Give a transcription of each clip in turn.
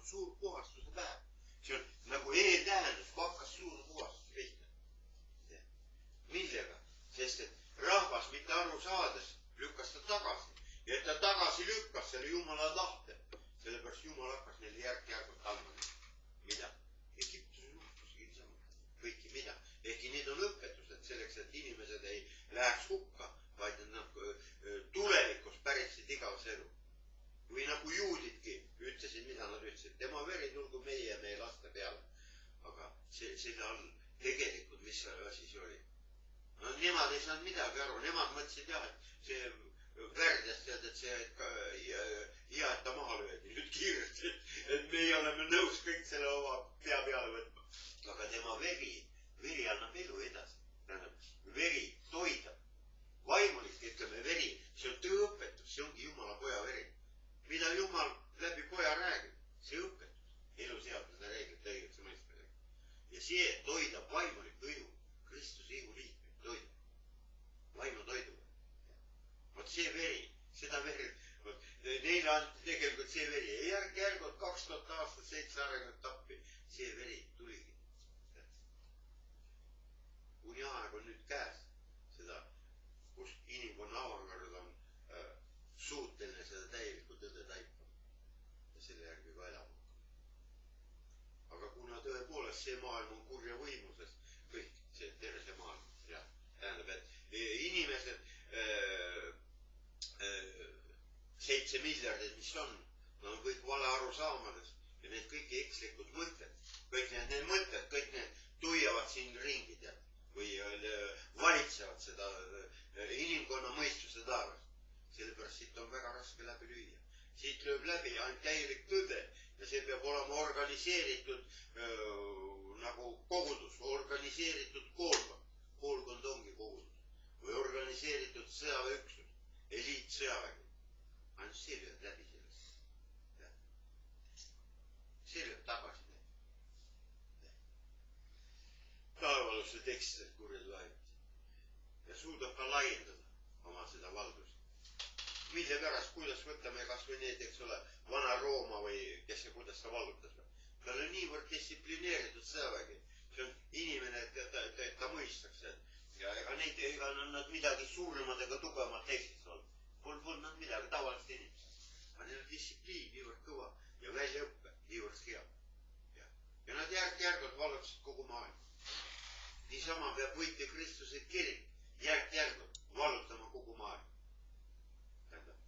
suur puhastuse päev. See on nagu eeltähendus, hakkas suur puhastus pihta. Millega? Sest et rahvas mitte aru saades lükkas ta tagasi. Ja et ta tagasi lükkas selle Jumala tahte. Sellepärast Jumal hakkas neile järk-järgult andma. Mida? Egiptuse nuhtusegi niisama. Kõiki mida? Ehkki need on õpetused selleks, et inimesed ei läheks hukka, vaid nad tulevikus päritsid igavese elu. Või nagu juudidki ütlesid, mida nad ütlesid. Tema veri tulgu meie ja meie laste peale. Aga selle all tegelikult, mis asi see oli? No nemad ei saanud midagi aru. Nemad mõtlesid jah, et see värdjast tead, et see hea, et ta maha löödi nüüd kiiresti, et meie oleme nõus kõik selle oma pea peale võtma. Aga tema veri annab elu edasi. Veri toidab. Vaimulik, ütleme, veri, see on tõõpetus, see ongi Jumala poja veri. Mida Jumal läbi poja räägib, see õpetus. Eluseaduse reeglite õigeks mõistmisega. Ja see toidab vaimulikku ihu. Kristuse ihu liikmeid toidab. Vaimu toiduga. Vot see veri, seda veri, neile anti tegelikult see veri. Järgult 2000 aastat 7 arengut tappi. See veri tuligi. Kuni aeg on nüüd käes. Seda, kus inimkonna avangard on suuteline seda täielikku tõde taipama. Ja selle järgi ka elama. Aga kuna tõepoolest see maailm on kurja võimuses, kõik see terve see maailm. Tähendab, et inimesed 7 miljardit, mis on, nad on kõik vale aru saamades ja need kõik ekslikud mõtted. Kõik need mõtted, kõik need tuiavad siin ringi tead või valitsevad seda inimkonna mõistuse taevast. Sellepärast siit on väga raske läbi lüüa. Siit lööb läbi ainult täielik tõde ja see peab olema organiseeritud nagu kogudus, organiseeritud koolkond. Koolkond ongi kogudus. Või organiseeritud sõjaväeüksus, eliitsõjavägi. Ainult see lööb läbi sellest. See lööb tagasi need. Taevaluse tekstidest kurjad laimid. Ja suudab ka laiendada oma seda valdust. Mille pärast, kuidas võtame kas või need, eks ole, vana Rooma või kes ja kuidas ta vallutas. Tal on niivõrd distsiplineeritud sõjavägi. See on inimene, et ta mõistaks. Ja ega nad midagi suuremad ega tugevamad teised olnud. Pol nad midagi tavalist inimesed. Aga neil on distsipliin niivõrd kõva ja väljaõppe niivõrd hea. Ja nad järk-järgult vallutasid kogu maailma. Niisama peab võitja Kristuse kirik järk-järgult vallutama kogu maailma.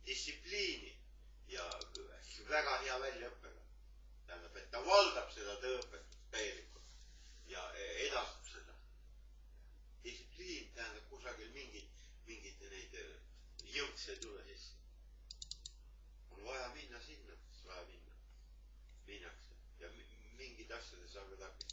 Distsipliini ja väga hea väljaõppega. Tähendab, et ta valdab seda tõõpetust täielikult ja edastab seda. Distsipliin tähendab kusagil mingid neid jõudse ei tule sisse. On vaja minna sinna, vaja minna. Minnakse ja mingid asjad ei saa ka takistada.